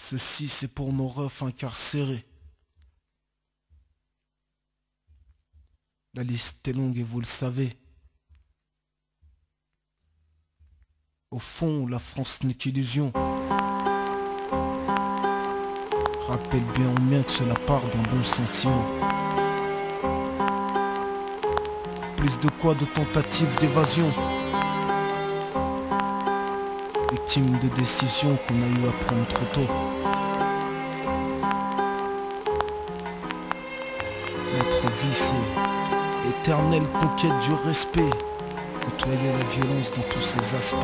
Ceci c'est pour nos refs incarcérés. La liste est longue et vous le savez. Au fond, la France n'est qu'illusion. Rappelle bien au mien que cela part d'un bon sentiment. Plus de quoi de tentatives d'évasion. Victime de décisions qu'on a eu à prendre trop tôt. Notre vie c'est éternelle conquête du respect. Côtoyer la violence dans tous ses aspects.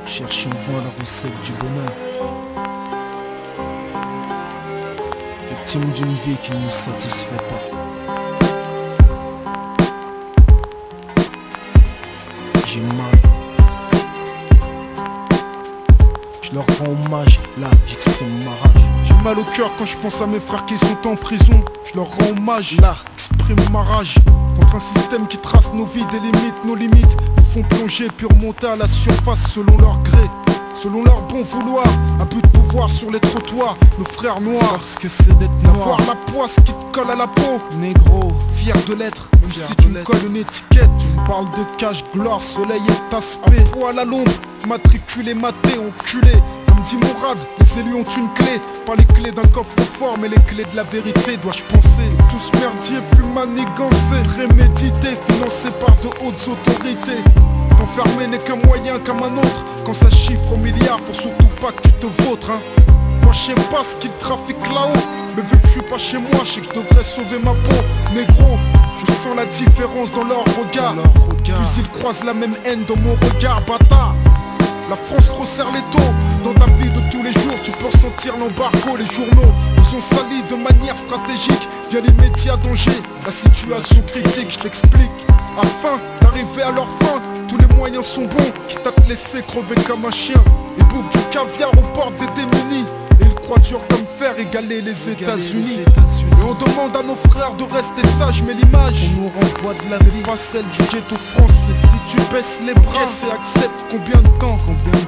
Chercher en vain la recette du bonheur. Victime d'une vie qui ne nous satisfait pas. J'ai mal. Je leur rends hommage, là j'exprime ma rage. J'ai mal au cœur quand je pense à mes frères qui sont en prison. Je leur rends hommage, là j'exprime ma rage. Contre un système qui trace nos vies, délimite nos limites, nous font plonger puis remonter à la surface selon leur gré, selon leur bon vouloir. Un but de pouvoir sur les trottoirs, nos frères noirs savent ce que c'est d'être noir. Voir la poisse qui te colle à la peau, négro, fier de l'être. Même si tu me colles une étiquette, tu me parles de cash, gloire, soleil et aspect. Poil à l'ombre, matriculé, maté, enculé. Comme dit Mourad, les élus ont une clé. Pas les clés d'un coffre-fort, mais les clés de la vérité, dois-je penser. Tout ce merdier fut manigancé, prémédité, financé par de hautes autorités. T'enfermer n'est qu'un moyen comme un autre. Quand ça chiffre au milliard, faut surtout pas que tu te vautres, hein. Moi je sais pas ce qu'ils trafiquent là-haut, mais vu que je suis pas chez moi, je sais que je devrais sauver ma peau. Négro, je sens la différence dans leur regard. Puis ils croisent la même haine dans mon regard, bâtard. La France resserre les taux. Dans ta vie de tous les jours, tu peux ressentir l'embargo. Les journaux nous ont salis de manière stratégique via les médias dangers. La situation critique, je t'explique. Afin d'arriver à leur fin, tous les moyens sont bons. Quitte à te laisser crever comme un chien. Ils bouffent du caviar aux portes des démunis. Et ils croient dur comme fer égaler les États-Unis. Et on demande à nos frères de rester sages, mais l'image on nous renvoie de la vie, pas celle du ghetto français. Si tu baisses les bras et acceptes combien de temps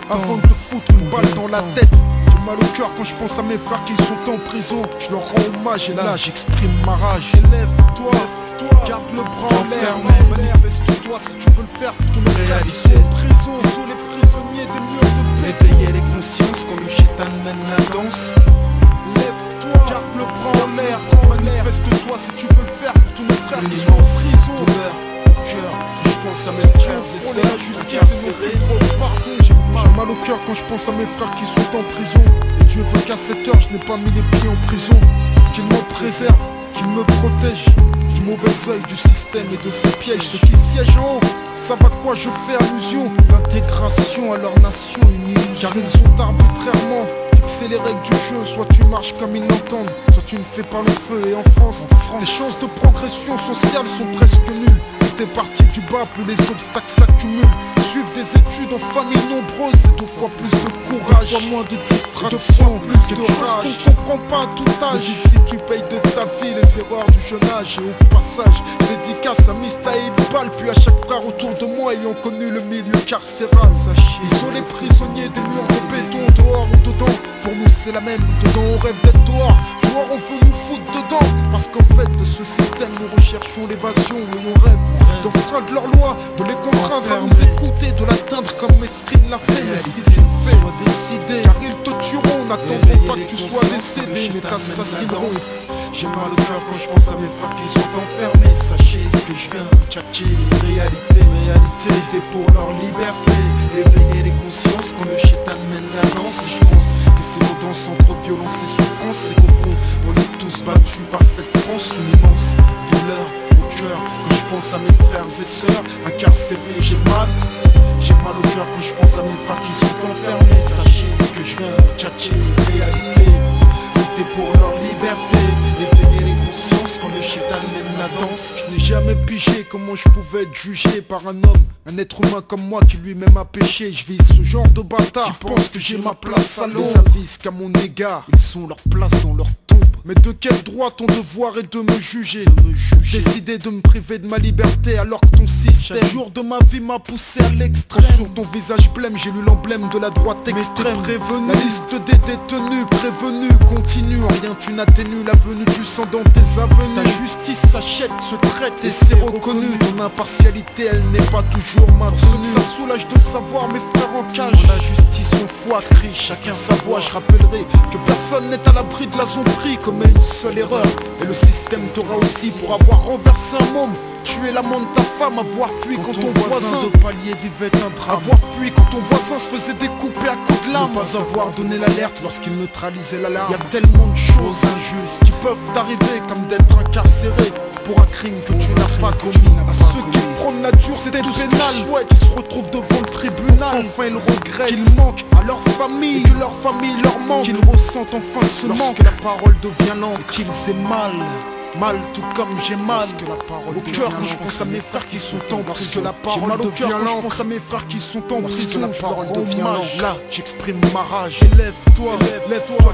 avant de te foutre une balle dans la tête. J'ai mal au cœur quand je pense à mes frères qui sont en prison. Je leur rends hommage et là j'exprime ma rage. Élève-toi, garde le bras en l'air, manifeste-toi si tu veux le faire pour ton réaliser. Prison, sous les prisonniers des murs de paix. Éveiller les consciences quand le chétan mène la danse. Lève-toi, garde le bras en l'air, manifeste-toi si tu veux le faire pour tous nos frères qui sont en prison. Je pense à mes frères et sœurs incarcérés. J'ai mal au cœur quand je pense à mes frères qui sont en prison. Et Dieu veut qu'à cette heure je n'ai pas mis les pieds en prison. Qu'il me préserve, qu'il me protège du mauvais œil du système et de ses pièges. Ceux qui siègent en haut savent à quoi je fais allusion. L'intégration à leur nation, une illusion. Car ils ont arbitrairement fixé les règles du jeu. Soit tu marches comme ils l'entendent, soit tu ne fais pas le feu. Et en France, tes chances de progression sociale sont presque nulles. T'es parti du bas, plus les obstacles s'accumulent. Suivre des études en famille nombreuse, c'est 2 fois plus de courage, 2 fois moins de distraction, plus de rage. Qu'on comprend pas à tout âge. Mais ici tu payes de ta vie les erreurs du jeune âge. Et au passage, dédicace à Mista et Iqbal, puis à chaque frère autour de moi ayant connu le milieu carcéral. Isolés prisonniers des murs de béton, dehors ou dedans. Pour nous c'est la même, dedans on rêve d'être dehors. Dehors on veut nous foutre dedans. Parce qu'en fait de ce système nous recherchons l'évasion. Et on rêve d'enfreindre leur loi, de les contraindre à nous écouter, de l'atteindre comme Mesrine l'a fait. Mais si tu le fais, sois décidé, car ils te tueront, n'attendront pas que tu sois décédé, mais t'assassineront. J'ai mal au cœur quand je pense à mes frères qui sont enfermés. Sachez que je viens tchatcher réalité, aider pour leur liberté, éveiller les consciences quand le chétan mène la danse. Et je pense que si l'on danse entre violence et souffrance, c'est qu'au fond on est tous battus par cette France, une immense douleur au cœur. Quand je pense à mes frères et sœurs incarcérés, j'ai mal au cœur quand je pense à mes frères qui sont enfermés. Sachez que je viens tchatcher réalité, lutter pour leur liberté, éveiller les consciences quand le chétan mène la danse. Je n'ai jamais pigé comment je pouvais être jugé par un homme, un être humain comme moi qui lui-même a péché. Je vis ce genre de bâtard qui pense que j'ai ma place à l'eau. Ils avisent qu'à mon égard, ils ont leur place dans leur tombe. Mais de quel droit ton devoir est de me juger, décider de me priver de ma liberté alors que ton système chaque jour de ma vie m'a poussé à l'extrême. Sur ton visage blême j'ai lu l'emblème de la droite extrême. Prévenu, la liste des détenus prévenus continue. En rien tu n'atténues la venue du sang dans tes avenues. Ta justice s'achète, se traite et c'est reconnu. Ton impartialité elle n'est pas toujours maintenue. Ça soulage de savoir mes frères en cage. La justice on foi crie, chacun sa voix. Je rappellerai que personne n'est à l'abri de la zombie. Commet une seule erreur et le système t'aura aussi pour avoir renversé un môme, tuer l'amant de ta femme, avoir fui quand ton voisin de palier vivait un drame, avoir fui quand ton voisin se faisait découper à coups de lame, ne pas avoir donné l'alerte lorsqu'il neutralisait l'alarme. Y'a tellement de choses injustes qui peuvent t'arriver, comme d'être incarcéré pour un crime que tu n'as pas commis. À ceux qui prônent la dureté pénale, qui se retrouvent devant le tribunal, enfin ils regrettent qu'ils manquent à leur famille, que leur famille leur manque, qu'ils ressentent enfin ce manque, lorsque la parole devient lente, qu'ils aient mal tout comme j'ai mal au cœur quand je pense à mes frères qui sont en prison. Lorsque la parole devient lente, je pense à mes frères qui sont en prison. La parole devient lente, là j'exprime ma rage. Lève-toi,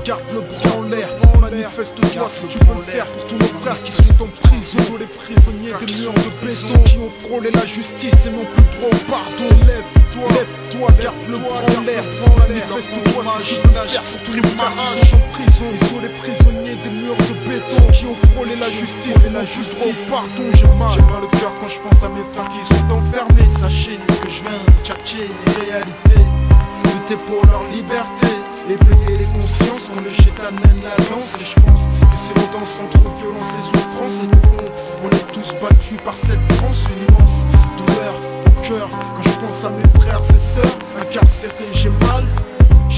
garde le bras en l'air. Manifeste-toi si tu veux le faire pour tous nos frères qui sont en prison. Tous les prisonniers des murs de béton qui ont frôlé la justice et n'ont plus droit au pardon. Lève-toi, garde le bras en l'air. Manifeste-toi si tu veux le faire pour tous nos frères qui sont en prison. Ils sont les prisonniers des murs de béton qui ont frôlé la justice et la justice. Oh pardon, j'ai mal au cœur quand je pense à mes frères qui sont enfermés. Sachez que je viens tchatcher les réalités, lutter pour leur liberté, éveiller les consciences quand le chétan mène la danse. Et je pense que c'est longtemps sans trop violence et souffrance, et qu'au fond on est tous battus par cette France. Une immense douleur au cœur quand je pense à mes frères et sœurs incarcérés. J'ai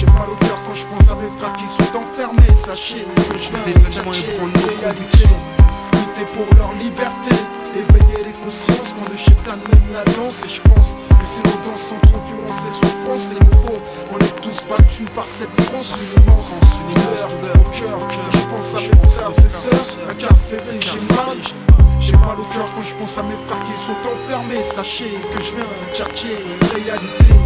mal au cœur quand je pense à mes frères qui sont enfermés. Sachez que je viens tchatcher les réalités, lutter pour leur liberté, éveiller les consciences quand le chétan mène la danse. Et je pense que c'est longtemps sans trop violence et souffrance, et au fond on est tous battus par cette France. Une immense douleur au cœur quand je pense à mes frères et sœurs incarcérés. J'ai mal au cœur quand je pense à mes frères qui sont enfermés. Sachez que je viens tchatcher les réalités,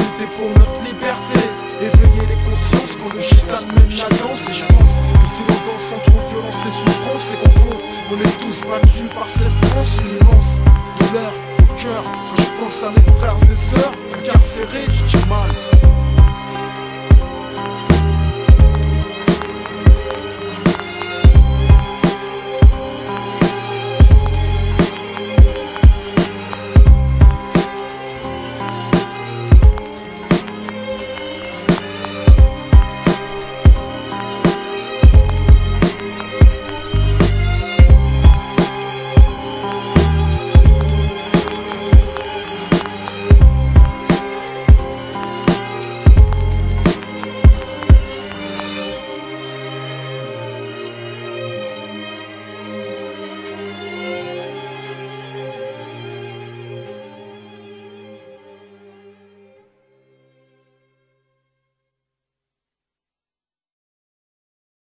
lutter pour notre liberté, éveiller les consciences quand le chétan mène la danse. Et je pense que c'est longtemps sans trop violence et souffrance, et qu'au fond on est tous battus par cette France. Une immense douleur au cœur quand je pense à mes frères et sœurs incarcérés. J'ai mal